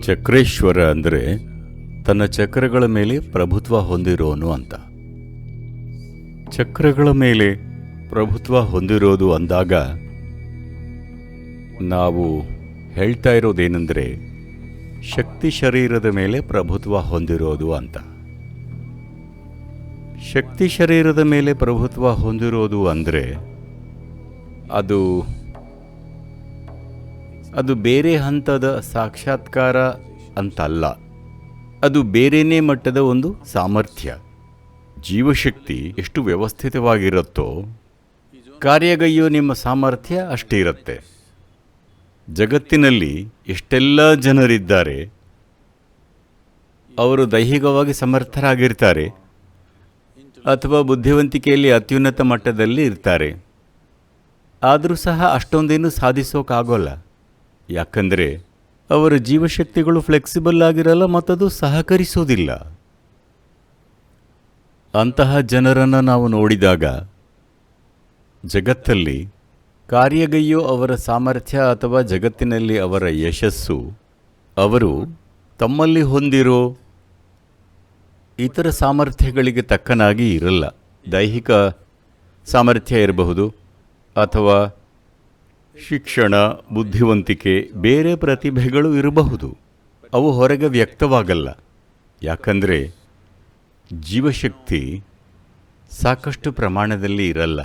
ಚಕ್ರೇಶ್ವರ ಅಂದರೆ ತನ್ನ ಚಕ್ರಗಳ ಮೇಲೆ ಪ್ರಭುತ್ವ ಹೊಂದಿರೋನು ಅಂತ. ಚಕ್ರಗಳ ಮೇಲೆ ಪ್ರಭುತ್ವ ಹೊಂದಿರೋದು ಅಂದಾಗ ನಾವು ಹೇಳ್ತಾ ಇರೋದೇನೆಂದರೆ ಶಕ್ತಿ ಶರೀರದ ಮೇಲೆ ಪ್ರಭುತ್ವ ಹೊಂದಿರೋದು ಅಂತ. ಶಕ್ತಿ ಶರೀರದ ಮೇಲೆ ಪ್ರಭುತ್ವ ಹೊಂದಿರೋದು ಅಂದರೆ ಅದು ಬೇರೆ ಹಂತದ ಸಾಕ್ಷಾತ್ಕಾರ ಅಂತಲ್ಲ, ಅದು ಬೇರೆನೇ ಮಟ್ಟದ ಒಂದು ಸಾಮರ್ಥ್ಯ. ಜೀವಶಕ್ತಿ ಎಷ್ಟು ವ್ಯವಸ್ಥಿತವಾಗಿರುತ್ತೋ ಕಾರ್ಯಗೈಯೋ ನಿಮ್ಮ ಸಾಮರ್ಥ್ಯ ಅಷ್ಟಿರುತ್ತೆ. ಜಗತ್ತಿನಲ್ಲಿ ಎಷ್ಟೆಲ್ಲ ಜನರಿದ್ದಾರೆ, ಅವರು ದೈಹಿಕವಾಗಿ ಸಮರ್ಥರಾಗಿರ್ತಾರೆ ಅಥವಾ ಬುದ್ಧಿವಂತಿಕೆಯಲ್ಲಿ ಅತ್ಯುನ್ನತ ಮಟ್ಟದಲ್ಲಿ ಇರ್ತಾರೆ. ಆದರೂ ಸಹ ಅಷ್ಟೊಂದೇನು ಸಾಧಿಸೋಕ್ಕಾಗೋಲ್ಲ. ಯಾಕಂದರೆ ಅವರ ಜೀವಶಕ್ತಿಗಳು ಫ್ಲೆಕ್ಸಿಬಲ್ ಆಗಿರಲ್ಲ ಮತ್ತದು ಸಹಕರಿಸೋದಿಲ್ಲ. ಅಂತಹ ಜನರನ್ನು ನಾವು ನೋಡಿದಾಗ ಜಗತ್ತಲ್ಲಿ ಕಾರ್ಯಗೈಯೋ ಅವರ ಸಾಮರ್ಥ್ಯ ಅಥವಾ ಜಗತ್ತಿನಲ್ಲಿ ಅವರ ಯಶಸ್ಸು ಅವರು ತಮ್ಮಲ್ಲಿ ಹೊಂದಿರೋ ಇತರ ಸಾಮರ್ಥ್ಯಗಳಿಗೆ ತಕ್ಕನಾಗಿ ಇರಲ್ಲ. ದೈಹಿಕ ಸಾಮರ್ಥ್ಯ ಇರಬಹುದು ಅಥವಾ ಶಿಕ್ಷಣ, ಬುದ್ಧಿವಂತಿಕೆ, ಬೇರೆ ಪ್ರತಿಭೆಗಳು ಇರಬಹುದು. ಅವು ಹೊರಗೆ ವ್ಯಕ್ತವಾಗಲ್ಲ. ಯಾಕಂದರೆ ಜೀವಶಕ್ತಿ ಸಾಕಷ್ಟು ಪ್ರಮಾಣದಲ್ಲಿ ಇರಲ್ಲ.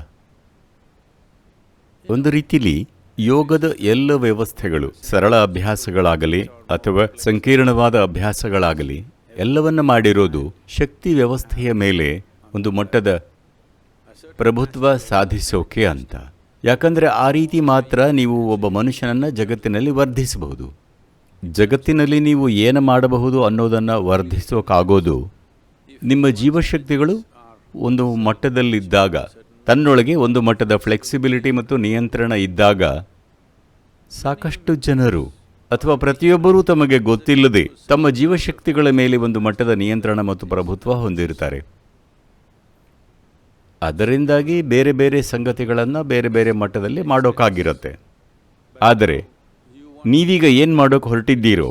ಒಂದು ರೀತಿಲಿ ಯೋಗದ ಎಲ್ಲ ವ್ಯವಸ್ಥೆಗಳು, ಸರಳ ಅಭ್ಯಾಸಗಳಾಗಲಿ ಅಥವಾ ಸಂಕೀರ್ಣವಾದ ಅಭ್ಯಾಸಗಳಾಗಲಿ, ಎಲ್ಲವನ್ನ ಮಾಡಿರೋದು ಶಕ್ತಿ ವ್ಯವಸ್ಥೆಯ ಮೇಲೆ ಒಂದು ಮಟ್ಟದ ಪ್ರಭುತ್ವ ಸಾಧಿಸೋಕೆ ಅಂತ. ಯಾಕಂದರೆ ಆ ರೀತಿ ಮಾತ್ರ ನೀವು ಒಬ್ಬ ಮನುಷ್ಯನನ್ನು ಜಗತ್ತಿನಲ್ಲಿ ವರ್ಧಿಸಬಹುದು. ಜಗತ್ತಿನಲ್ಲಿ ನೀವು ಏನು ಮಾಡಬಹುದು ಅನ್ನೋದನ್ನು ವರ್ಧಿಸೋಕ್ಕಾಗೋದು ನಿಮ್ಮ ಜೀವಶಕ್ತಿಗಳು ಒಂದು ಮಟ್ಟದಲ್ಲಿದ್ದಾಗ, ತನ್ನೊಳಗೆ ಒಂದು ಮಟ್ಟದ ಫ್ಲೆಕ್ಸಿಬಿಲಿಟಿ ಮತ್ತು ನಿಯಂತ್ರಣ ಇದ್ದಾಗ. ಸಾಕಷ್ಟು ಜನರು ಅಥವಾ ಪ್ರತಿಯೊಬ್ಬರೂ ತಮಗೆ ಗೊತ್ತಿಲ್ಲದೆ ತಮ್ಮ ಜೀವಶಕ್ತಿಗಳ ಮೇಲೆ ಒಂದು ಮಟ್ಟದ ನಿಯಂತ್ರಣ ಮತ್ತು ಪ್ರಭುತ್ವ ಹೊಂದಿರುತ್ತಾರೆ. ಅದರಿಂದಾಗಿ ಬೇರೆ ಬೇರೆ ಸಂಗತಿಗಳನ್ನು ಬೇರೆ ಬೇರೆ ಮಟ್ಟದಲ್ಲಿ ಮಾಡೋಕ್ಕಾಗಿರುತ್ತೆ. ಆದರೆ ನೀವೀಗ ಏನು ಮಾಡೋಕ್ಕೆ ಹೊರಟಿದ್ದೀರೋ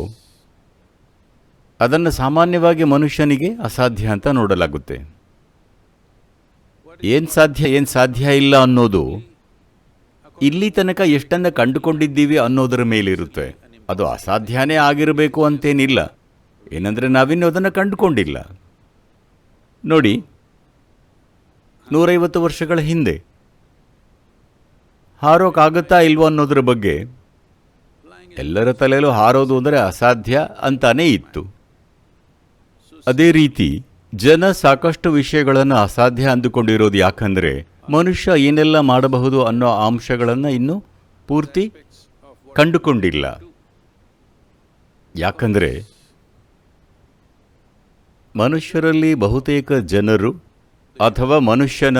ಅದನ್ನು ಸಾಮಾನ್ಯವಾಗಿ ಮನುಷ್ಯನಿಗೆ ಅಸಾಧ್ಯ ಅಂತ ನೋಡಲಾಗುತ್ತೆ. ಏನು ಸಾಧ್ಯ ಇಲ್ಲ ಅನ್ನೋದು ಇಲ್ಲಿ ತನಕ ಎಷ್ಟನ್ನು ಕಂಡುಕೊಂಡಿದ್ದೀವಿ ಅನ್ನೋದರ ಮೇಲಿರುತ್ತೆ. ಅದು ಅಸಾಧ್ಯನೇ ಆಗಿರಬೇಕು ಅಂತೇನಿಲ್ಲ. ಏನಂದರೆ ನಾವಿನ್ನೂ ಅದನ್ನು ಕಂಡುಕೊಂಡಿಲ್ಲ. ನೋಡಿ, 150 ವರ್ಷಗಳ ಹಿಂದೆ ಹಾರೋಕ್ಕಾಗುತ್ತಾ ಇಲ್ವೋ ಅನ್ನೋದ್ರ ಬಗ್ಗೆ ಎಲ್ಲರ ತಲೆಯಲ್ಲೂ ಹಾರೋದು ಅಂದರೆ ಅಸಾಧ್ಯ ಅಂತಾನೇ ಇತ್ತು. ಅದೇ ರೀತಿ ಜನ ಸಾಕಷ್ಟು ವಿಷಯಗಳನ್ನು ಅಸಾಧ್ಯ ಅಂದುಕೊಂಡಿರೋದು. ಯಾಕಂದರೆ ಮನುಷ್ಯ ಏನೆಲ್ಲ ಮಾಡಬಹುದು ಅನ್ನೋ ಅಂಶಗಳನ್ನು ಇನ್ನೂ ಪೂರ್ತಿ ಕಂಡುಕೊಂಡಿಲ್ಲ. ಯಾಕಂದರೆ ಮನುಷ್ಯರಲ್ಲಿ ಬಹುತೇಕ ಜನರು ಅಥವಾ ಮನುಷ್ಯನ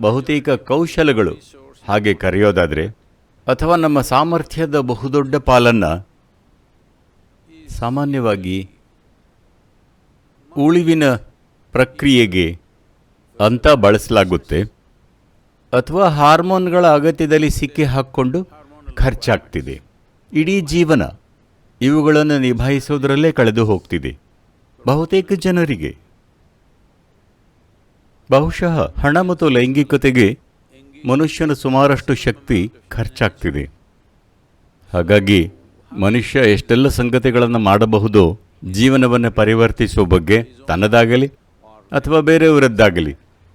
ಬಹುತೇಕ ಕೌಶಲಗಳು ಹಾಗೆ ಕರೆಯೋದಾದರೆ, ಅಥವಾ ನಮ್ಮ ಸಾಮರ್ಥ್ಯದ ಬಹುದೊಡ್ಡ ಪಾಲನ್ನು ಸಾಮಾನ್ಯವಾಗಿ ಉಳಿವಿನ ಪ್ರಕ್ರಿಯೆಗೆ ಅಂತ ಬಳಸಲಾಗುತ್ತೆ, ಅಥವಾ ಹಾರ್ಮೋನ್ಗಳ ಅಗತ್ಯದಲ್ಲಿ ಸಿಕ್ಕಿ ಹಾಕ್ಕೊಂಡು ಖರ್ಚಾಗ್ತಿದೆ. ಇಡೀ ಜೀವನ ಇವುಗಳನ್ನು ನಿಭಾಯಿಸೋದರಲ್ಲೇ ಕಳೆದು ಹೋಗ್ತಿದೆ ಬಹುತೇಕ ಜನರಿಗೆ. ಬಹುಶಃ ಹಣ ಮತ್ತು ಲೈಂಗಿಕತೆಗೆ ಮನುಷ್ಯನ ಸುಮಾರಷ್ಟು ಶಕ್ತಿ ಖರ್ಚಾಗ್ತಿದೆ. ಹಾಗಾಗಿ ಮನುಷ್ಯ ಎಷ್ಟೆಲ್ಲ ಸಂಗತಿಗಳನ್ನು ಮಾಡಬಹುದೋ ಜೀವನವನ್ನು ಪರಿವರ್ತಿಸುವ ಬಗ್ಗೆ, ತನ್ನದಾಗಲಿ ಅಥವಾ ಬೇರೆಯವರದ್ದಾಗಲಿ,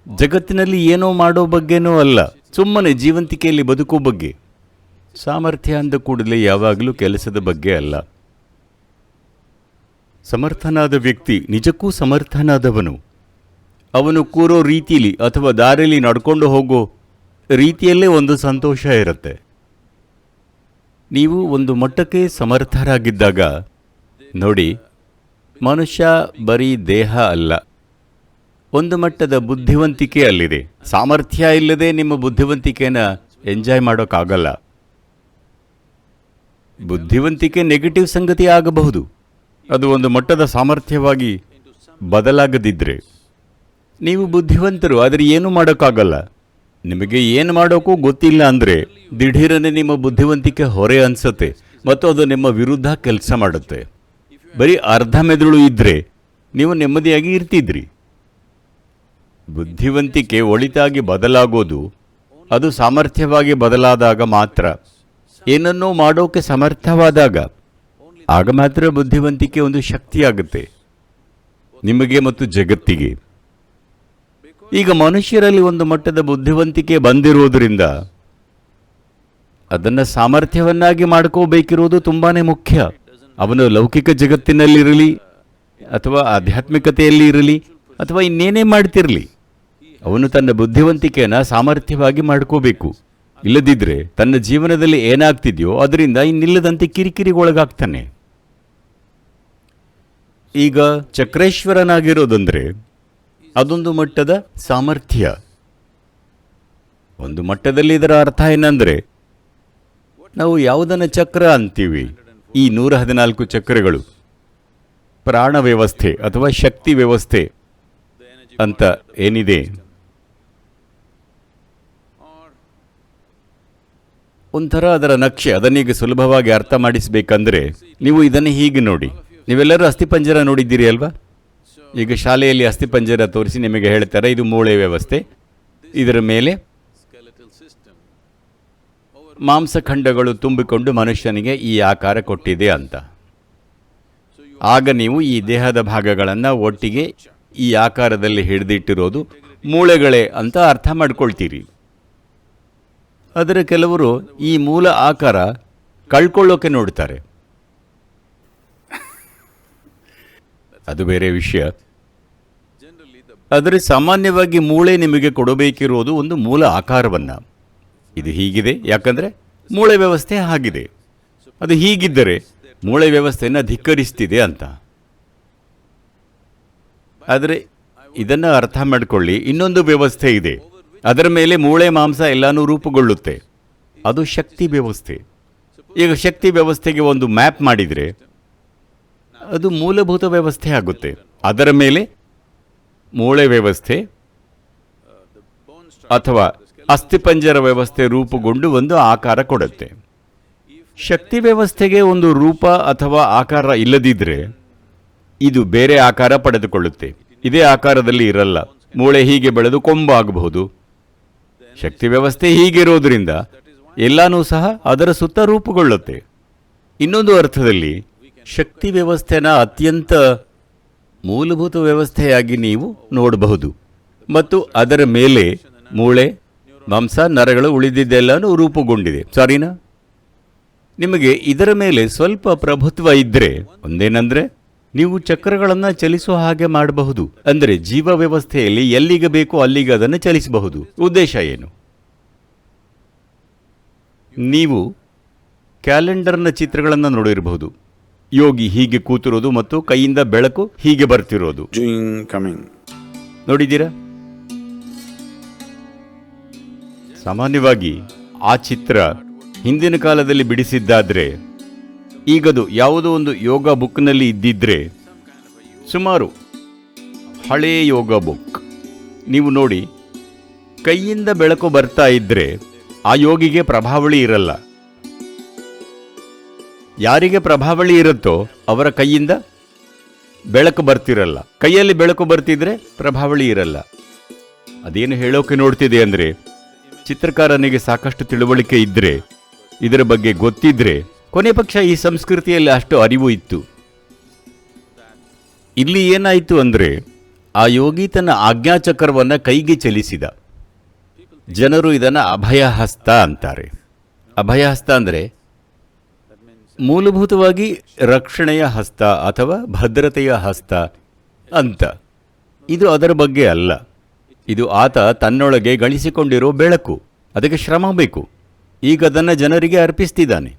ಜಗತ್ತಿನಲ್ಲಿ ಏನೋ ಮಾಡೋ ಬಗ್ಗೆನೂ ಅಲ್ಲ, ಸುಮ್ಮನೆ ಜೀವಂತಿಕೆಯಲ್ಲಿ ಬದುಕೋ ಬಗ್ಗೆ. ಸಾಮರ್ಥ್ಯ ಅಂದ ಕೂಡಲೇ ಯಾವಾಗಲೂ ಕೆಲಸದ ಬಗ್ಗೆ ಅಲ್ಲ. ಸಮರ್ಥನಾದ ವ್ಯಕ್ತಿ ನಿಜಕ್ಕೂ ಸಮರ್ಥನಾದವನು. ಅವನು ಕೂರೋ ರೀತಿಯಲ್ಲಿ ಅಥವಾ ದಾರಿಯಲ್ಲಿ ನಡ್ಕೊಂಡು ಹೋಗೋ ರೀತಿಯಲ್ಲೇ ಒಂದು ಸಂತೋಷ ಇರುತ್ತೆ. ನೀವು ಒಂದು ಮಟ್ಟಕ್ಕೆ ಸಮರ್ಥರಾಗಿದ್ದಾಗ ನೋಡಿ, ಮನುಷ್ಯ ಬರೀ ದೇಹ ಅಲ್ಲ, ಒಂದು ಮಟ್ಟದ ಬುದ್ಧಿವಂತಿಕೆ ಅಲ್ಲಿದೆ. ಸಾಮರ್ಥ್ಯ ಇಲ್ಲದೆ ನಿಮ್ಮ ಬುದ್ಧಿವಂತಿಕೆನ ಎಂಜಾಯ್ ಮಾಡೋಕ್ಕಾಗಲ್ಲ. ಬುದ್ಧಿವಂತಿಕೆ ನೆಗೆಟಿವ್ ಸಂಗತಿ ಆಗಬಹುದು, ಅದು ಒಂದು ಮಟ್ಟದ ಸಾಮರ್ಥ್ಯವಾಗಿ ಬದಲಾಗದಿದ್ದರೆ. ನೀವು ಬುದ್ಧಿವಂತರು, ಆದರೆ ಏನೂ ಮಾಡೋಕ್ಕಾಗಲ್ಲ. ನಿಮಗೆ ಏನು ಮಾಡೋಕ್ಕೂ ಗೊತ್ತಿಲ್ಲ ಅಂದರೆ ದಿಢೀರನೆ ನಿಮ್ಮ ಬುದ್ಧಿವಂತಿಕೆ ಹೊರೆ ಅನಿಸುತ್ತೆ. ಮತ್ತು ಅದು ನಿಮ್ಮ ವಿರುದ್ಧ ಕೆಲಸ ಮಾಡುತ್ತೆ. ಬರೀ ಅರ್ಧ ಮೆದುಳು ಇದ್ದರೆ ನೀವು ನೆಮ್ಮದಿಯಾಗಿ ಇರ್ತಿದ್ರಿ. ಬುದ್ಧಿವಂತಿಕೆ ಒಳಿತಾಗಿ ಬದಲಾಗೋದು ಅದು ಸಾಮರ್ಥ್ಯವಾಗಿ ಬದಲಾದಾಗ ಮಾತ್ರ, ಏನನ್ನೋ ಮಾಡೋಕೆ ಸಮರ್ಥವಾದಾಗ, ಆಗ ಮಾತ್ರ ಬುದ್ಧಿವಂತಿಕೆ ಒಂದು ಶಕ್ತಿಯಾಗುತ್ತೆ ನಿಮಗೆ ಮತ್ತು ಜಗತ್ತಿಗೆ. ಈಗ ಮನುಷ್ಯರಲ್ಲಿ ಒಂದು ಮಟ್ಟದ ಬುದ್ಧಿವಂತಿಕೆ ಬಂದಿರೋದ್ರಿಂದ ಅದನ್ನು ಸಾಮರ್ಥ್ಯವನ್ನಾಗಿ ಮಾಡ್ಕೋಬೇಕಿರೋದು ತುಂಬಾ ಮುಖ್ಯ. ಅವನು ಲೌಕಿಕ ಜಗತ್ತಿನಲ್ಲಿರಲಿ ಅಥವಾ ಆಧ್ಯಾತ್ಮಿಕತೆಯಲ್ಲಿ ಇರಲಿ ಅಥವಾ ಇನ್ನೇನೇ ಮಾಡ್ತಿರಲಿ, ಅವನು ತನ್ನ ಬುದ್ಧಿವಂತಿಕೆಯನ್ನು ಸಾಮರ್ಥ್ಯವಾಗಿ ಮಾಡ್ಕೋಬೇಕು. ಇಲ್ಲದಿದ್ದರೆ ತನ್ನ ಜೀವನದಲ್ಲಿ ಏನಾಗ್ತಿದೆಯೋ ಅದರಿಂದ ಇನ್ನಿಲ್ಲದಂತೆ ಕಿರಿಕಿರಿಗೊಳಗಾಗ್ತಾನೆ. ಈಗ ಚಕ್ರೇಶ್ವರನಾಗಿರೋದಂದ್ರೆ ಅದೊಂದು ಮಟ್ಟದ ಸಾಮರ್ಥ್ಯ. ಒಂದು ಮಟ್ಟದಲ್ಲಿ ಇದರ ಅರ್ಥ ಏನಂದರೆ, ನಾವು ಯಾವುದನ್ನು ಚಕ್ರ ಅಂತೀವಿ, ಈ 114 ಚಕ್ರಗಳು ಪ್ರಾಣ ವ್ಯವಸ್ಥೆ ಅಥವಾ ಶಕ್ತಿ ವ್ಯವಸ್ಥೆ ಅಂತ ಏನಿದೆ, ಒಂಥರ ಅದರ ನಕ್ಷೆ. ಅದನ್ನೀಗ ಸುಲಭವಾಗಿ ಅರ್ಥ ಮಾಡಿಸಬೇಕಂದ್ರೆ ನೀವು ಇದನ್ನು ಹೀಗೆ ನೋಡಿ. ನೀವೆಲ್ಲರೂ ಅಸ್ಥಿಪಂಜರ ನೋಡಿದ್ದೀರಿ ಅಲ್ವಾ? ಈಗ ಶಾಲೆಯಲ್ಲಿ ಅಸ್ಥಿಪಂಜರ ತೋರಿಸಿ ನಿಮಗೆ ಹೇಳ್ತಾರೆ ಇದು ಮೂಳೆ ವ್ಯವಸ್ಥೆ, ಇದರ ಮೇಲೆ ಮಾಂಸಖಂಡಗಳು ತುಂಬಿಕೊಂಡು ಮನುಷ್ಯನಿಗೆ ಈ ಆಕಾರ ಕೊಟ್ಟಿದೆ ಅಂತ. ಆಗ ನೀವು ಈ ದೇಹದ ಭಾಗಗಳನ್ನು ಒಟ್ಟಿಗೆ ಈ ಆಕಾರದಲ್ಲಿ ಹಿಡಿದಿಟ್ಟಿರೋದು ಮೂಳೆಗಳೇ ಅಂತ ಅರ್ಥ ಮಾಡ್ಕೊಳ್ತೀರಿ. ಆದರೆ ಕೆಲವರು ಈ ಮೂಲ ಆಕಾರ ಕಳ್ಕೊಳ್ಳೋಕೆ ನೋಡ್ತಾರೆ, ಅದು ಬೇರೆ ವಿಷಯ. ಆದರೆ ಸಾಮಾನ್ಯವಾಗಿ ಮೂಳೆ ನಿಮಗೆ ಕೊಡಬೇಕಿರೋದು ಒಂದು ಮೂಲ ಆಕಾರವನ್ನು. ಇದು ಹೀಗಿದೆ ಯಾಕಂದರೆ ಮೂಳೆ ವ್ಯವಸ್ಥೆ ಆಗಿದೆ, ಅದು ಹೀಗಿದ್ದರೆ ಮೂಳೆ ವ್ಯವಸ್ಥೆಯನ್ನು ಧಿಕ್ಕರಿಸ್ತಿದೆ ಅಂತ. ಆದರೆ ಇದನ್ನು ಅರ್ಥ ಮಾಡಿಕೊಳ್ಳಿ, ಇನ್ನೊಂದು ವ್ಯವಸ್ಥೆ ಇದೆ, ಅದರ ಮೇಲೆ ಮೂಳೆ ಮಾಂಸ ಎಲ್ಲನೂ ರೂಪುಗೊಳ್ಳುತ್ತೆ, ಅದು ಶಕ್ತಿ ವ್ಯವಸ್ಥೆ. ಈಗ ಶಕ್ತಿ ವ್ಯವಸ್ಥೆಗೆ ಒಂದು ಮ್ಯಾಪ್ ಮಾಡಿದರೆ ಅದು ಮೂಲಭೂತ ವ್ಯವಸ್ಥೆ ಆಗುತ್ತೆ. ಅದರ ಮೇಲೆ ಮೂಳೆ ವ್ಯವಸ್ಥೆ ಅಥವಾ ಅಸ್ಥಿಪಂಜರ ವ್ಯವಸ್ಥೆ ರೂಪುಗೊಂಡು ಒಂದು ಆಕಾರ ಕೊಡುತ್ತೆ. ಶಕ್ತಿ ವ್ಯವಸ್ಥೆಗೆ ಒಂದು ರೂಪ ಅಥವಾ ಆಕಾರ ಇಲ್ಲದಿದ್ದರೆ ಇದು ಬೇರೆ ಆಕಾರ ಪಡೆದುಕೊಳ್ಳುತ್ತೆ, ಇದೇ ಆಕಾರದಲ್ಲಿ ಇರಲ್ಲ. ಮೂಳೆ ಹೀಗೆ ಬೆಳೆದು ಕೊಂಬಾಗಬಹುದು. ಶಕ್ತಿ ವ್ಯವಸ್ಥೆ ಹೀಗಿರೋದ್ರಿಂದ ಎಲ್ಲನೂ ಸಹ ಅದರ ಸುತ್ತ ರೂಪುಗೊಳ್ಳುತ್ತೆ. ಇನ್ನೊಂದು ಅರ್ಥದಲ್ಲಿ ಶಕ್ತಿ ವ್ಯವಸ್ಥೆನ ಅತ್ಯಂತ ಮೂಲಭೂತ ವ್ಯವಸ್ಥೆಯಾಗಿ ನೀವು ನೋಡಬಹುದು ಮತ್ತು ಅದರ ಮೇಲೆ ಮೂಳೆ ಮಾಂಸ ನರಗಳು ಉಳಿದಿದ್ದೆಲ್ಲನೂ ರೂಪುಗೊಂಡಿದೆ. ಸರಿನಾ? ನಿಮಗೆ ಇದರ ಮೇಲೆ ಸ್ವಲ್ಪ ಪ್ರಭುತ್ವ ಇದ್ದರೆ ಒಂದೇನೆಂದರೆ ನೀವು ಚಕ್ರಗಳನ್ನು ಚಲಿಸುವ ಹಾಗೆ ಮಾಡಬಹುದು. ಅಂದರೆ ಜೀವ ವ್ಯವಸ್ಥೆಯಲ್ಲಿ ಎಲ್ಲಿಗೆ ಬೇಕೋ ಅಲ್ಲಿಗೆ ಅದನ್ನು ಚಲಿಸಬಹುದು. ಉದ್ದೇಶ ಏನು? ನೀವು ಕ್ಯಾಲೆಂಡರ್ನ ಚಿತ್ರಗಳನ್ನು ನೋಡಿರಬಹುದು. ಯೋಗಿ ಹೀಗೆ ಕೂತಿರೋದು ಮತ್ತು ಕೈಯಿಂದ ಬೆಳಕು ಹೀಗೆ ಬರ್ತಿರೋದು ನೋಡಿದ್ದೀರಾ? ಸಾಮಾನ್ಯವಾಗಿ ಆ ಚಿತ್ರ ಹಿಂದಿನ ಕಾಲದಲ್ಲಿ ಬಿಡಿಸಿದ್ದಾದ್ರೆ, ಈಗದು ಯಾವುದೋ ಒಂದು ಯೋಗ ಬುಕ್ನಲ್ಲಿ ಇದ್ದಿದ್ರೆ, ಸುಮಾರು ಹಳೆಯ ಯೋಗ ಬುಕ್ ನೀವು ನೋಡಿ, ಕೈಯಿಂದ ಬೆಳಕು ಬರ್ತಾ ಇದ್ದರೆ ಆ ಯೋಗಿಗೆ ಪ್ರಭಾವಳಿ ಇರಲ್ಲ. ಯಾರಿಗೆ ಪ್ರಭಾವಳಿ ಇರುತ್ತೋ ಅವರ ಕೈಯಿಂದ ಬೆಳಕು ಬರ್ತಿರಲ್ಲ. ಕೈಯಲ್ಲಿ ಬೆಳಕು ಬರ್ತಿದ್ರೆ ಪ್ರಭಾವಳಿ ಇರಲ್ಲ. ಅದೇನು ಹೇಳೋಕೆ ನೋಡ್ತಿದೆ ಅಂದರೆ, ಚಿತ್ರಕಾರನಿಗೆ ಸಾಕಷ್ಟು ತಿಳುವಳಿಕೆ ಇದ್ದರೆ, ಇದರ ಬಗ್ಗೆ ಗೊತ್ತಿದ್ರೆ, ಕೊನೆ ಪಕ್ಷ ಈ ಸಂಸ್ಕೃತಿಯಲ್ಲಿ ಅಷ್ಟು ಅರಿವು ಇತ್ತು. ಇಲ್ಲಿ ಏನಾಯಿತು ಅಂದರೆ, ಆ ಯೋಗಿ ತನ್ನ ಆಜ್ಞಾಚಕ್ರವನ್ನು ಕೈಗೆ ಚಲಿಸಿದ. ಜನರು ಇದನ್ನು ಅಭಯಹಸ್ತ ಅಂತಾರೆ. ಅಭಯಹಸ್ತ ಅಂದರೆ ಮೂಲಭೂತವಾಗಿ ರಕ್ಷಣೆಯ ಹಸ್ತ ಅಥವಾ ಭದ್ರತೆಯ ಹಸ್ತ ಅಂತ. ಇದು ಅದರ ಬಗ್ಗೆ ಅಲ್ಲ. ಇದು ಆತ ತನ್ನೊಳಗೆ ಗಳಿಸಿಕೊಂಡಿರೋ ಬೆಳಕು. ಅದಕ್ಕೆ ಶ್ರಮ ಬೇಕು. ಈಗ ಅದನ್ನು ಜನರಿಗೆ ಅರ್ಪಿಸ್ತಿದ್ದಾನೆ.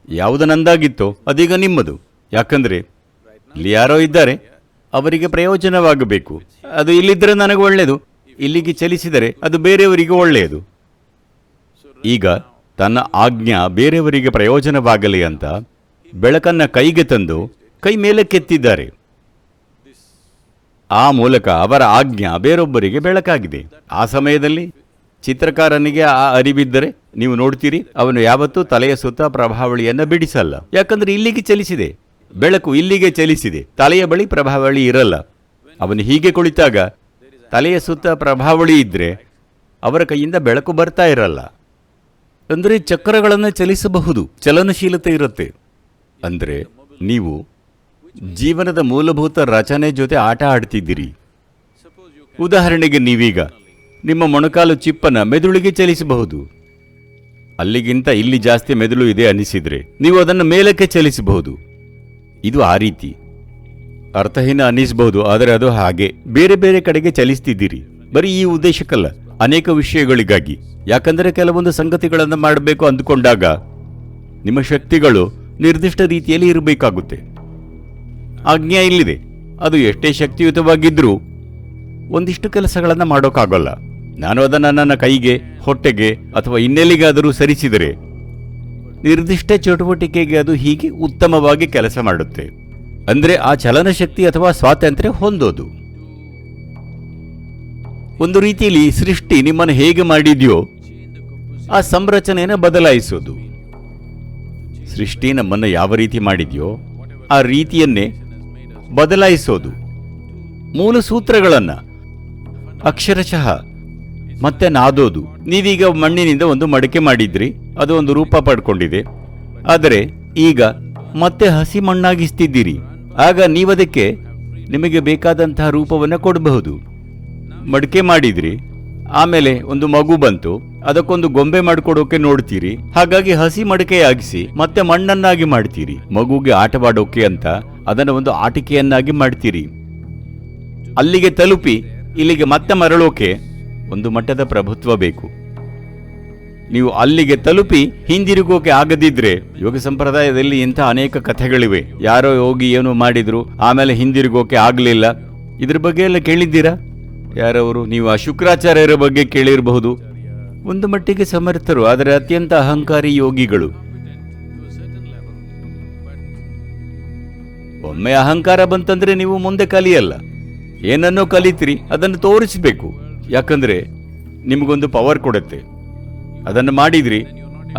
ಯಾವುದು ನಂದಾಗಿತ್ತೋ ಅದೀಗ ನಿಮ್ಮದು. ಯಾಕಂದರೆ ಇಲ್ಲಿ ಯಾರೋ ಇದ್ದಾರೆ, ಅವರಿಗೆ ಪ್ರಯೋಜನವಾಗಬೇಕು. ಅದು ಇಲ್ಲಿದ್ದರೆ ನನಗೆ ಒಳ್ಳೆಯದು, ಇಲ್ಲಿಗೆ ಚಲಿಸಿದರೆ ಅದು ಬೇರೆಯವರಿಗೆ ಒಳ್ಳೆಯದು. ಈಗ ತನ್ನ ಆಜ್ಞಾ ಬೇರೆಯವರಿಗೆ ಪ್ರಯೋಜನವಾಗಲಿ ಅಂತ ಬೆಳಕನ್ನು ಕೈಗೆ ತಂದು ಕೈ ಮೇಲೆ ಕೆತ್ತಿದ್ದಾರೆ. ಆ ಮೂಲಕ ಅವರ ಆಜ್ಞಾ ಬೇರೊಬ್ಬರಿಗೆ ಬೆಳಕಾಗಿದೆ. ಆ ಸಮಯದಲ್ಲಿ ಚಿತ್ರಕಾರನಿಗೆ ಆ ಅರಿವಿದ್ದರೆ ನೀವು ನೋಡ್ತೀರಿ, ಅವನು ಯಾವತ್ತೂ ತಲೆಯ ಸುತ್ತ ಪ್ರಭಾವಳಿಯನ್ನು ಬಿಡಿಸಲ್ಲ. ಯಾಕಂದ್ರೆ ಇಲ್ಲಿಗೆ ಚಲಿಸಿದೆ, ಬೆಳಕು ಇಲ್ಲಿಗೆ ಚಲಿಸಿದೆ, ತಲೆಯ ಬಳಿ ಪ್ರಭಾವಳಿ ಇರಲ್ಲ. ಅವನು ಹೀಗೆ ಕುಳಿತಾಗ ತಲೆಯ ಸುತ್ತ ಪ್ರಭಾವಳಿ ಇದ್ರೆ ಅವರ ಕೈಯಿಂದ ಬೆಳಕು ಬರ್ತಾ ಇರಲ್ಲ. ಅಂದರೆ ಚಕ್ರಗಳನ್ನು ಚಲಿಸಬಹುದು, ಚಲನಶೀಲತೆ ಇರುತ್ತೆ. ಅಂದರೆ ನೀವು ಜೀವನದ ಮೂಲಭೂತ ರಚನೆ ಜೊತೆ ಆಟ ಆಡ್ತಿದ್ದೀರಿ. ಉದಾಹರಣೆಗೆ, ನೀವೀಗ ನಿಮ್ಮ ಮೊಣಕಾಲು ಚಿಪ್ಪನ ಮೆದುಳಿಗೆ ಚಲಿಸಬಹುದು. ಅಲ್ಲಿಗಿಂತ ಇಲ್ಲಿ ಜಾಸ್ತಿ ಮೆದುಳು ಇದೆ ಅನಿಸಿದ್ರೆ ನೀವು ಅದನ್ನು ಮೇಲಕ್ಕೆ ಚಲಿಸಬಹುದು. ಇದು ಆ ರೀತಿ ಅರ್ಥಹೀನ ಅನ್ನಿಸಬಹುದು, ಆದರೆ ಅದು ಹಾಗೆ ಬೇರೆ ಬೇರೆ ಕಡೆಗೆ ಚಲಿಸ್ತಿದ್ದೀರಿ. ಬರೀ ಈ ಉದ್ದೇಶಕ್ಕಲ್ಲ, ಅನೇಕ ವಿಷಯಗಳಿಗಾಗಿ. ಯಾಕಂದರೆ ಕೆಲವೊಂದು ಸಂಗತಿಗಳನ್ನು ಮಾಡಬೇಕು ಅಂದುಕೊಂಡಾಗ ನಿಮ್ಮ ಶಕ್ತಿಗಳು ನಿರ್ದಿಷ್ಟ ರೀತಿಯಲ್ಲಿ ಇರಬೇಕಾಗುತ್ತೆ. ಆಜ್ಞೆ ಇಲ್ಲಿದೆ, ಅದು ಎಷ್ಟೇ ಶಕ್ತಿಯುತವಾಗಿದ್ರೂ ಒಂದಿಷ್ಟು ಕೆಲಸಗಳನ್ನು ಮಾಡೋಕ್ಕಾಗಲ್ಲ. ನಾನು ಅದನ್ನು ನನ್ನ ಕೈಗೆ, ಹೊಟ್ಟೆಗೆ ಅಥವಾ ಇನ್ನೆಲ್ಲಿಗಾದರೂ ಸರಿಸಿದರೆ ನಿರ್ದಿಷ್ಟ ಚಟುವಟಿಕೆಗೆ ಅದು ಹೀಗೆ ಉತ್ತಮವಾಗಿ ಕೆಲಸ ಮಾಡುತ್ತೆ. ಅಂದರೆ ಆ ಚಲನಶಕ್ತಿ ಅಥವಾ ಸ್ವಾತಂತ್ರ್ಯ ಹೊಂದೋದು. ಒಂದು ರೀತಿಯಲ್ಲಿ ಸೃಷ್ಟಿ ನಿಮ್ಮನ್ನು ಹೇಗೆ ಮಾಡಿದೆಯೋ ಆ ಸಂರಚನೆಯನ್ನು ಬದಲಾಯಿಸೋದು. ಸೃಷ್ಟಿ ನಮ್ಮನ್ನು ಯಾವ ರೀತಿ ಮಾಡಿದೆಯೋ ಆ ರೀತಿಯನ್ನೇ ಬದಲಾಯಿಸೋದು. ಮೂಲ ಸೂತ್ರಗಳನ್ನು ಅಕ್ಷರಶಃ ಮತ್ತೆ ನಾದೋದು. ನೀವೀಗ ಮಣ್ಣಿನಿಂದ ಒಂದು ಮಡಿಕೆ ಮಾಡಿದ್ರಿ, ಅದು ಒಂದು ರೂಪ ಪಡ್ಕೊಂಡಿದೆ. ಆದರೆ ಈಗ ಮತ್ತೆ ಹಸಿ ಮಣ್ಣಾಗಿಸ್ತಿದ್ದೀರಿ. ಆಗ ನೀವದಕ್ಕೆ ನಿಮಗೆ ಬೇಕಾದಂತಹ ರೂಪವನ್ನು ಕೊಡಬಹುದು. ಮಡಿಕೆ ಮಾಡಿದ್ರಿ, ಆಮೇಲೆ ಒಂದು ಮಗು ಬಂತು, ಅದಕ್ಕೊಂದು ಗೊಂಬೆ ಮಾಡಿಕೊಡೋಕೆ ನೋಡ್ತೀರಿ. ಹಾಗಾಗಿ ಹಸಿ ಮಡಿಕೆಯಾಗಿಸಿ ಮತ್ತೆ ಮಣ್ಣನ್ನಾಗಿ ಮಾಡ್ತೀರಿ. ಮಗುಗೆ ಆಟವಾಡೋಕೆ ಅಂತ ಅದನ್ನು ಒಂದು ಆಟಿಕೆಯನ್ನಾಗಿ ಮಾಡ್ತೀರಿ. ಅಲ್ಲಿಗೆ ತಲುಪಿ ಇಲ್ಲಿಗೆ ಮತ್ತೆ ಮರಳೋಕೆ ಒಂದು ಮಟ್ಟದ ಪ್ರಭುತ್ವ ಬೇಕು. ನೀವು ಅಲ್ಲಿಗೆ ತಲುಪಿ ಹಿಂದಿರುಗೋಕೆ ಆಗದಿದ್ರೆ, ಯೋಗ ಸಂಪ್ರದಾಯದಲ್ಲಿ ಇಂಥ ಅನೇಕ ಕಥೆಗಳಿವೆ. ಯಾರೋ ಹೋಗಿ ಏನೋ ಮಾಡಿದ್ರು, ಆಮೇಲೆ ಹಿಂದಿರುಗೋಕೆ ಆಗಲಿಲ್ಲ. ಇದ್ರ ಬಗ್ಗೆ ಎಲ್ಲ ಕೇಳಿದ್ದೀರಾ? ಯಾರವರು? ನೀವು ಆ ಶುಕ್ರಾಚಾರ್ಯರ ಬಗ್ಗೆ ಕೇಳಿರಬಹುದು. ಒಂದು ಮಟ್ಟಿಗೆ ಸಮರ್ಥರು, ಆದರೆ ಅತ್ಯಂತ ಅಹಂಕಾರಿ ಯೋಗಿಗಳು. ಒಮ್ಮೆ ಅಹಂಕಾರ ಬಂತಂದ್ರೆ ನೀವು ಮುಂದೆ ಕಲಿಯಲ್ಲ. ಏನನ್ನೋ ಕಲಿತೀರಿ, ಅದನ್ನು ತೋರಿಸಬೇಕು. ಯಾಕಂದ್ರೆ ನಿಮಗೊಂದು ಪವರ್ ಕೊಡುತ್ತೆ. ಅದನ್ನು ಮಾಡಿದ್ರಿ,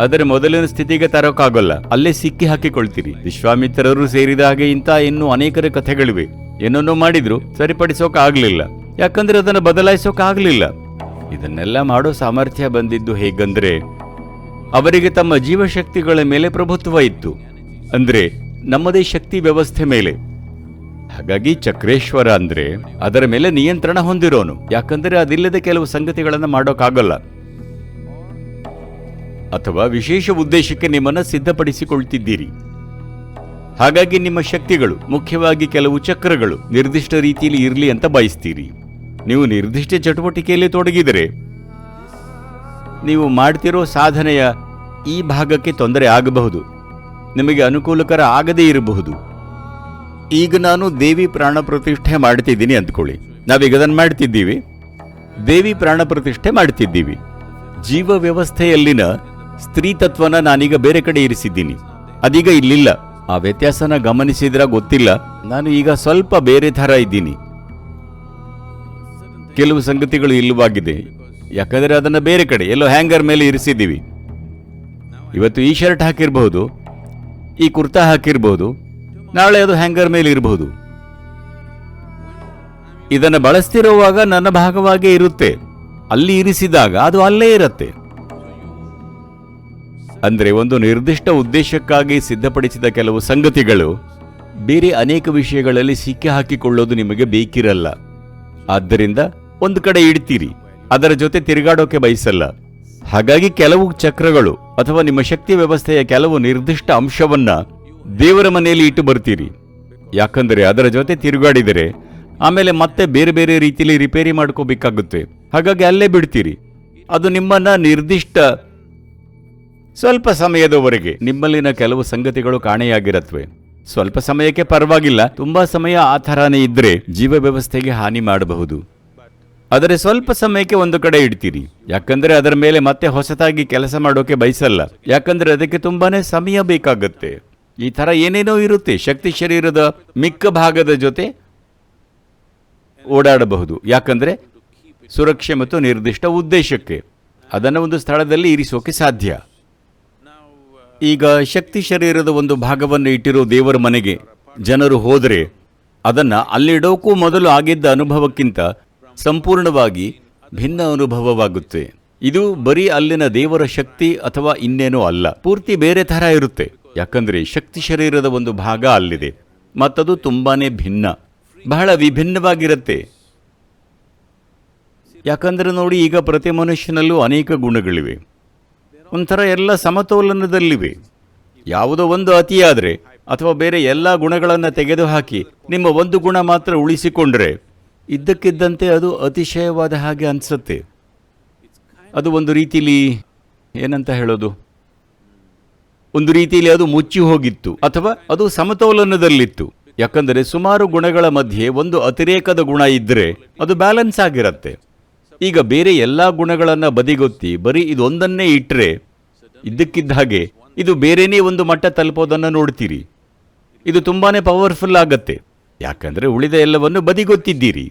ಅದರ ಮೊದಲಿನ ಸ್ಥಿತಿಗೆ ತರೋಕ್ಕಾಗಲ್ಲ, ಅಲ್ಲೇ ಸಿಕ್ಕಿ ಹಾಕಿಕೊಳ್ತೀರಿ. ವಿಶ್ವಾಮಿತ್ರರು ಸೇರಿದ ಹಾಗೆ ಇಂಥ ಇನ್ನೂ ಅನೇಕರ ಕಥೆಗಳಿವೆ. ಏನನ್ನೋ ಮಾಡಿದ್ರು, ಸರಿಪಡಿಸೋಕೆ ಆಗ್ಲಿಲ್ಲ. ಯಾಕಂದ್ರೆ ಅದನ್ನು ಬದಲಾಯಿಸೋಕೆ ಆಗ್ಲಿಲ್ಲ. ಇದನ್ನೆಲ್ಲ ಮಾಡೋ ಸಾಮರ್ಥ್ಯ ಬಂದಿದ್ದು ಹೇಗಂದ್ರೆ ಅವರಿಗೆ ತಮ್ಮ ಜೀವಶಕ್ತಿಗಳ ಮೇಲೆ ಪ್ರಭುತ್ವ ಇತ್ತು. ಅಂದ್ರೆ ನಮ್ಮದೇ ಶಕ್ತಿ ವ್ಯವಸ್ಥೆ ಮೇಲೆ. ಹಾಗಾಗಿ ಚಕ್ರೇಶ್ವರ ಅಂದ್ರೆ ಅದರ ಮೇಲೆ ನಿಯಂತ್ರಣ ಹೊಂದಿರೋನು. ಯಾಕಂದ್ರೆ ಅದಿಲ್ಲದೆ ಕೆಲವು ಸಂಗತಿಗಳನ್ನು ಮಾಡೋಕ್ಕಾಗಲ್ಲ. ಅಥವಾ ವಿಶೇಷ ಉದ್ದೇಶಕ್ಕೆ ನಿಮ್ಮನ್ನು ಸಿದ್ಧಪಡಿಸಿಕೊಳ್ತಿದ್ದೀರಿ. ಹಾಗಾಗಿ ನಿಮ್ಮ ಶಕ್ತಿಗಳು, ಮುಖ್ಯವಾಗಿ ಕೆಲವು ಚಕ್ರಗಳು ನಿರ್ದಿಷ್ಟ ರೀತಿಯಲ್ಲಿ ಇರಲಿ ಅಂತ ಬಯಸ್ತೀರಿ. ನೀವು ನಿರ್ದಿಷ್ಟ ಚಟುವಟಿಕೆಯಲ್ಲಿ ತೊಡಗಿದರೆ ನೀವು ಮಾಡ್ತಿರೋ ಸಾಧನೆಯ ಈ ಭಾಗಕ್ಕೆ ತೊಂದರೆ ಆಗಬಹುದು, ನಿಮಗೆ ಅನುಕೂಲಕರ ಆಗದೇ ಇರಬಹುದು. ಈಗ ನಾನು ದೇವಿ ಪ್ರಾಣ ಪ್ರತಿಷ್ಠೆ ಮಾಡ್ತಿದ್ದೀನಿ ಅಂದ್ಕೊಳ್ಳಿ. ನಾವೀಗ ಅದನ್ನು ಮಾಡ್ತಿದ್ದೀವಿ, ದೇವಿ ಪ್ರಾಣ ಪ್ರತಿಷ್ಠೆ ಮಾಡ್ತಿದ್ದೀವಿ. ಜೀವ ವ್ಯವಸ್ಥೆಯಲ್ಲಿನ ಸ್ತ್ರೀ ತತ್ವನ ನಾನೀಗ ಬೇರೆ ಕಡೆ ಇರಿಸಿದ್ದೀನಿ, ಅದೀಗ ಇಲ್ಲಿಲ್ಲ. ಆ ವ್ಯತ್ಯಾಸನ ಗಮನಿಸಿದ್ರ ಗೊತ್ತಿಲ್ಲ. ನಾನು ಈಗ ಸ್ವಲ್ಪ ಬೇರೆ ಥರ ಇದ್ದೀನಿ. ಕೆಲವು ಸಂಗತಿಗಳು ಇಲ್ಲವಾಗಿದೆ, ಯಾಕಂದರೆ ಅದನ್ನು ಬೇರೆ ಕಡೆ ಎಲ್ಲೋ ಹ್ಯಾಂಗರ್ ಮೇಲೆ ಇರಿಸಿದ್ದೀವಿ. ಇವತ್ತು ಈ ಶರ್ಟ್ ಹಾಕಿರಬಹುದು, ಈ ಕುರ್ತಾ ಹಾಕಿರಬಹುದು, ನಾಳೆ ಅದು ಹ್ಯಾಂಗರ್ ಮೇಲೆ ಇರಬಹುದು. ಇದನ್ನು ಬಳಸ್ತಿರುವಾಗ ನನ್ನ ಭಾಗವಾಗೇ ಇರುತ್ತೆ, ಅಲ್ಲಿ ಇರಿಸಿದಾಗ ಅದು ಅಲ್ಲೇ ಇರುತ್ತೆ. ಅಂದ್ರೆ ಒಂದು ನಿರ್ದಿಷ್ಟ ಉದ್ದೇಶಕ್ಕಾಗಿ ಸಿದ್ಧಪಡಿಸಿದ ಕೆಲವು ಸಂಗತಿಗಳು ಬೇರೆ ಅನೇಕ ವಿಷಯಗಳಲ್ಲಿ ಸಿಕ್ಕಿ ಹಾಕಿಕೊಳ್ಳೋದು ನಿಮಗೆ ಬೇಕಿರಲ್ಲ. ಆದ್ದರಿಂದ ಒಂದು ಕಡೆ ಇಡ್ತೀರಿ, ಅದರ ಜೊತೆ ತಿರುಗಾಡೋಕೆ ಬಯಸಲ್ಲ. ಹಾಗಾಗಿ ಕೆಲವು ಚಕ್ರಗಳು ಅಥವಾ ನಿಮ್ಮ ಶಕ್ತಿ ವ್ಯವಸ್ಥೆಯ ಕೆಲವು ನಿರ್ದಿಷ್ಟ ಅಂಶವನ್ನ ದೇವರ ಮನೆಯಲ್ಲಿ ಇಟ್ಟು ಬರ್ತೀರಿ. ಯಾಕಂದರೆ ಅದರ ಜೊತೆ ತಿರುಗಾಡಿದರೆ ಆಮೇಲೆ ಮತ್ತೆ ಬೇರೆ ಬೇರೆ ರೀತಿಯಲ್ಲಿ ರಿಪೇರಿ ಮಾಡ್ಕೋಬೇಕಾಗುತ್ತೆ. ಹಾಗಾಗಿ ಅಲ್ಲೇ ಬಿಡ್ತೀರಿ. ಅದು ನಿಮ್ಮನ್ನ ನಿರ್ದಿಷ್ಟ ಸ್ವಲ್ಪ ಸಮಯದವರೆಗೆ ನಿಮ್ಮಲ್ಲಿನ ಕೆಲವು ಸಂಗತಿಗಳು ಕಾಣೆಯಾಗಿರತ್ವೆ. ಸ್ವಲ್ಪ ಸಮಯಕ್ಕೆ ಪರವಾಗಿಲ್ಲ, ತುಂಬಾ ಸಮಯ ಆ ಥರಾನೇ ಇದ್ರೆ ಜೀವ ವ್ಯವಸ್ಥೆಗೆ ಹಾನಿ ಮಾಡಬಹುದು. ಆದರೆ ಸ್ವಲ್ಪ ಸಮಯಕ್ಕೆ ಒಂದು ಕಡೆ ಇಡ್ತೀರಿ, ಯಾಕಂದ್ರೆ ಅದರ ಮೇಲೆ ಮತ್ತೆ ಹೊಸತಾಗಿ ಕೆಲಸ ಮಾಡೋಕೆ ಬಯಸಲ್ಲ. ಯಾಕಂದ್ರೆ ಅದಕ್ಕೆ ತುಂಬಾನೇ ಸಮಯ ಬೇಕಾಗತ್ತೆ. ಈ ತರ ಏನೇನೋ ಇರುತ್ತೆ. ಶಕ್ತಿ ಶರೀರದ ಮಿಕ್ಕ ಭಾಗದ ಜೊತೆ ಓಡಾಡಬಹುದು, ಯಾಕಂದ್ರೆ ಸುರಕ್ಷೆ ಮತ್ತು ನಿರ್ದಿಷ್ಟ ಉದ್ದೇಶಕ್ಕೆ. ಅದನ್ನು ಒಂದು ಸ್ಥಳದಲ್ಲಿ ಇರಿಸೋಕೆ ಸಾಧ್ಯ. ಈಗ ಶಕ್ತಿ ಶರೀರದ ಒಂದು ಭಾಗವನ್ನು ಇಟ್ಟಿರೋ ದೇವರ ಮನೆಗೆ ಜನರು ಹೋದರೆ ಅದನ್ನು ಅಲ್ಲಿಡೋಕ್ಕೂ ಮೊದಲು ಆಗಿದ್ದ ಅನುಭವಕ್ಕಿಂತ ಸಂಪೂರ್ಣವಾಗಿ ಭಿನ್ನ ಅನುಭವವಾಗುತ್ತೆ. ಇದು ಬರೀ ಅಲ್ಲಿನ ದೇವರ ಶಕ್ತಿ ಅಥವಾ ಇನ್ನೇನೋ ಅಲ್ಲ, ಪೂರ್ತಿ ಬೇರೆ ಥರ ಇರುತ್ತೆ. ಯಾಕಂದರೆ ಶಕ್ತಿ ಶರೀರದ ಒಂದು ಭಾಗ ಅಲ್ಲಿದೆ ಮತ್ತದು ತುಂಬಾನೇ ಭಿನ್ನ, ಬಹಳ ವಿಭಿನ್ನವಾಗಿರುತ್ತೆ. ಯಾಕಂದರೆ ನೋಡಿ, ಈಗ ಪ್ರತಿ ಮನುಷ್ಯನಲ್ಲೂ ಅನೇಕ ಗುಣಗಳಿವೆ, ಒಂಥರ ಎಲ್ಲ ಸಮತೋಲನದಲ್ಲಿವೆ. ಯಾವುದೋ ಒಂದು ಅತಿಯಾದರೆ ಅಥವಾ ಬೇರೆ ಎಲ್ಲ ಗುಣಗಳನ್ನು ತೆಗೆದುಹಾಕಿ ನಿಮ್ಮ ಒಂದು ಗುಣ ಮಾತ್ರ ಉಳಿಸಿಕೊಂಡ್ರೆ ಇದ್ದಕ್ಕಿದ್ದಂತೆ ಅದು ಅತಿಶಯವಾದ ಹಾಗೆ ಅನಿಸುತ್ತೆ. ಅದು ಒಂದು ರೀತಿಲಿ ಏನಂತ ಹೇಳೋದು, ಒಂದು ರೀತಿಯಲ್ಲಿ ಅದು ಮುಚ್ಚಿ ಹೋಗಿತ್ತು ಅಥವಾ ಅದು ಸಮತೋಲನದಲ್ಲಿತ್ತು. ಯಾಕಂದರೆ ಸುಮಾರು ಗುಣಗಳ ಮಧ್ಯೆ ಒಂದು ಅತಿರೇಕದ ಗುಣ ಇದ್ದರೆ ಅದು ಬ್ಯಾಲೆನ್ಸ್ ಆಗಿರುತ್ತೆ. ಈಗ ಬೇರೆ ಎಲ್ಲ ಗುಣಗಳನ್ನು ಬದಿಗೊತ್ತಿ ಬರೀ ಇದೊಂದನ್ನೇ ಇಟ್ಟರೆ ಇದ್ದಕ್ಕಿದ್ದ ಹಾಗೆ ಇದು ಬೇರೆನೇ ಒಂದು ಮಟ್ಟ ತಲುಪೋದನ್ನು ನೋಡ್ತೀರಿ. ಇದು ತುಂಬಾನೇ ಪವರ್ಫುಲ್ ಆಗತ್ತೆ, ಯಾಕಂದರೆ ಉಳಿದ ಎಲ್ಲವನ್ನು ಬದಿಗೊತ್ತಿದ್ದೀರಿ.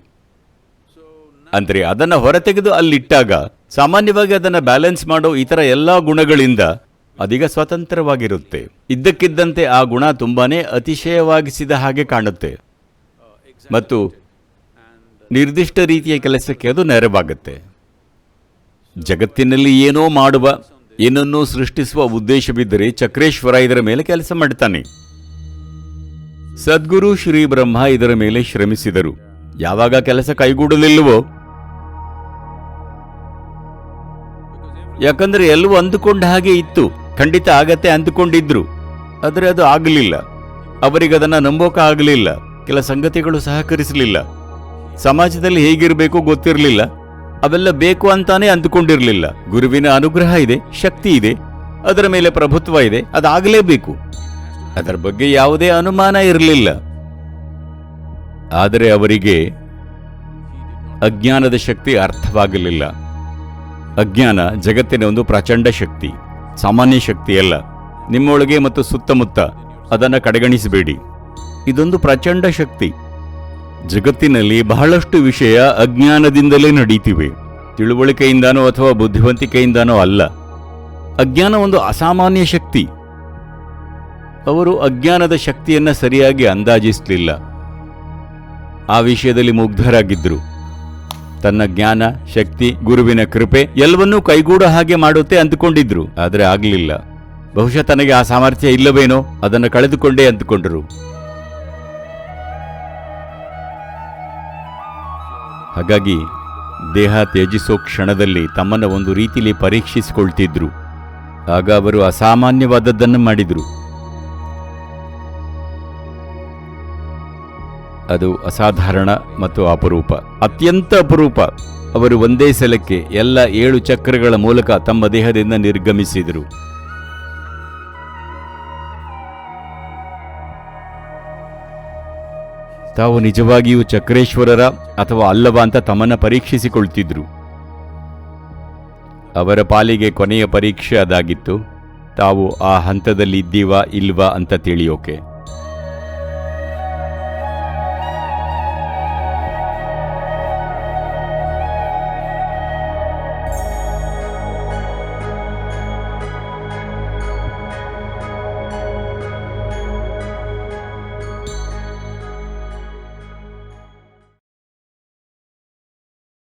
ಅಂದರೆ ಅದನ್ನು ಹೊರತೆಗೆದು ಅಲ್ಲಿಟ್ಟಾಗ ಸಾಮಾನ್ಯವಾಗಿ ಅದನ್ನು ಬ್ಯಾಲೆನ್ಸ್ ಮಾಡೋ ಇತರ ಎಲ್ಲ ಗುಣಗಳಿಂದ ಅದೀಗ ಸ್ವತಂತ್ರವಾಗಿರುತ್ತೆ. ಇದ್ದಕ್ಕಿದ್ದಂತೆ ಆ ಗುಣ ತುಂಬಾನೇ ಅತಿಶಯವಾಗಿಸಿದ ಹಾಗೆ ಕಾಣುತ್ತೆ ಮತ್ತು ನಿರ್ದಿಷ್ಟ ರೀತಿಯ ಕೆಲಸಕ್ಕೆ ಅದು ನೆರವಾಗುತ್ತೆ. ಜಗತ್ತಿನಲ್ಲಿ ಏನೋ ಮಾಡುವ, ಏನನ್ನೋ ಸೃಷ್ಟಿಸುವ ಉದ್ದೇಶವಿದ್ದರೆ ಚಕ್ರೇಶ್ವರ ಇದರ ಮೇಲೆ ಕೆಲಸ ಮಾಡ್ತಾನೆ. ಸದ್ಗುರು ಶ್ರೀ ಬ್ರಹ್ಮ ಇದರ ಮೇಲೆ ಶ್ರಮಿಸಿದರು. ಯಾವಾಗ ಕೆಲಸ ಕೈಗೂಡಲಿಲ್ಲವೋ, ಯಾಕಂದ್ರೆ ಎಲ್ಲವೂ ಅಂದುಕೊಂಡ ಹಾಗೆ ಇತ್ತು, ಖಂಡಿತ ಆಗತ್ತೆ ಅಂದುಕೊಂಡಿದ್ರು, ಆದರೆ ಅದು ಆಗಲಿಲ್ಲ. ಅವರಿಗದನ್ನು ನಂಬೋಕೆ ಆಗಲಿಲ್ಲ. ಕೆಲ ಸಂಗತಿಗಳು ಸಹಕರಿಸಲಿಲ್ಲ. ಸಮಾಜದಲ್ಲಿ ಹೇಗಿರಬೇಕು ಗೊತ್ತಿರಲಿಲ್ಲ. ಅವೆಲ್ಲ ಬೇಕು ಅಂತಾನೆ ಅಂದುಕೊಂಡಿರಲಿಲ್ಲ. ಗುರುವಿನ ಅನುಗ್ರಹ ಇದೆ, ಶಕ್ತಿ ಇದೆ, ಅದರ ಮೇಲೆ ಪ್ರಭುತ್ವ ಇದೆ, ಅದಾಗಲೇಬೇಕು, ಅದರ ಬಗ್ಗೆ ಯಾವುದೇ ಅನುಮಾನ ಇರಲಿಲ್ಲ. ಆದರೆ ಅವರಿಗೆ ಅಜ್ಞಾನದ ಶಕ್ತಿ ಅರ್ಥವಾಗಲಿಲ್ಲ. ಅಜ್ಞಾನ ಜಗತ್ತಿನ ಒಂದು ಪ್ರಚಂಡ ಶಕ್ತಿ, ಸಾಮಾನ್ಯ ಶಕ್ತಿಯಲ್ಲ. ನಿಮ್ಮೊಳಗೆ ಮತ್ತು ಸುತ್ತಮುತ್ತ ಅದನ್ನು ಕಡೆಗಣಿಸಬೇಡಿ. ಇದೊಂದು ಪ್ರಚಂಡ ಶಕ್ತಿ. ಜಗತ್ತಿನಲ್ಲಿ ಬಹಳಷ್ಟು ವಿಷಯ ಅಜ್ಞಾನದಿಂದಲೇ ನಡೀತಿವೆ, ತಿಳುವಳಿಕೆಯಿಂದಾನೋ ಅಥವಾ ಬುದ್ಧಿವಂತಿಕೆಯಿಂದಾನೋ ಅಲ್ಲ. ಅಜ್ಞಾನ ಒಂದು ಅಸಾಮಾನ್ಯ ಶಕ್ತಿ. ಅವರು ಅಜ್ಞಾನದ ಶಕ್ತಿಯನ್ನು ಸರಿಯಾಗಿ ಅಂದಾಜಿಸಲಿಲ್ಲ. ಆ ವಿಷಯದಲ್ಲಿ ಮುಗ್ಧರಾಗಿದ್ದರು. ತನ್ನ ಜ್ಞಾನ, ಶಕ್ತಿ, ಗುರುವಿನ ಕೃಪೆ ಎಲ್ಲವನ್ನೂ ಕೈಗೂಡ ಹಾಗೆ ಮಾಡುತ್ತೆ ಅಂದುಕೊಂಡಿದ್ರು, ಆದರೆ ಆಗಲಿಲ್ಲ. ಬಹುಶಃ ತನಗೆ ಆ ಸಾಮರ್ಥ್ಯ ಇಲ್ಲವೇನೋ, ಅದನ್ನು ಕಳೆದುಕೊಂಡೇ ಅಂದುಕೊಂಡರು. ಹಾಗಾಗಿ ದೇಹ ತ್ಯಜಿಸೋ ಕ್ಷಣದಲ್ಲಿ ತಮ್ಮನ್ನು ಒಂದು ರೀತಿಯಲ್ಲಿ ಪರೀಕ್ಷಿಸಿಕೊಳ್ತಿದ್ರು. ಆಗ ಅವರು ಅಸಾಮಾನ್ಯವಾದದ್ದನ್ನು ಮಾಡಿದರು. ಅದು ಅಸಾಧಾರಣ ಮತ್ತು ಅಪರೂಪ, ಅತ್ಯಂತ ಅಪರೂಪ. ಅವರು ಒಂದೇ ಸಲಕ್ಕೆ ಎಲ್ಲ 7 ಚಕ್ರಗಳ ಮೂಲಕ ತಮ್ಮ ದೇಹದಿಂದ ನಿರ್ಗಮಿಸಿದರು. ತಾವು ನಿಜವಾಗಿಯೂ ಚಕ್ರೇಶ್ವರರ ಅಥವಾ ಅಲ್ಲವಾ ಅಂತ ತಮ್ಮನ್ನು ಪರೀಕ್ಷಿಸಿಕೊಳ್ತಿದ್ರು. ಅವರ ಪಾಲಿಗೆ ಕೊನೆಯ ಪರೀಕ್ಷೆ ಅದಾಗಿತ್ತು. ತಾವು ಆ ಹಂತದಲ್ಲಿ ಇದ್ದೀವಾ ಇಲ್ವಾ ಅಂತ ತಿಳಿಯೋಕೆ.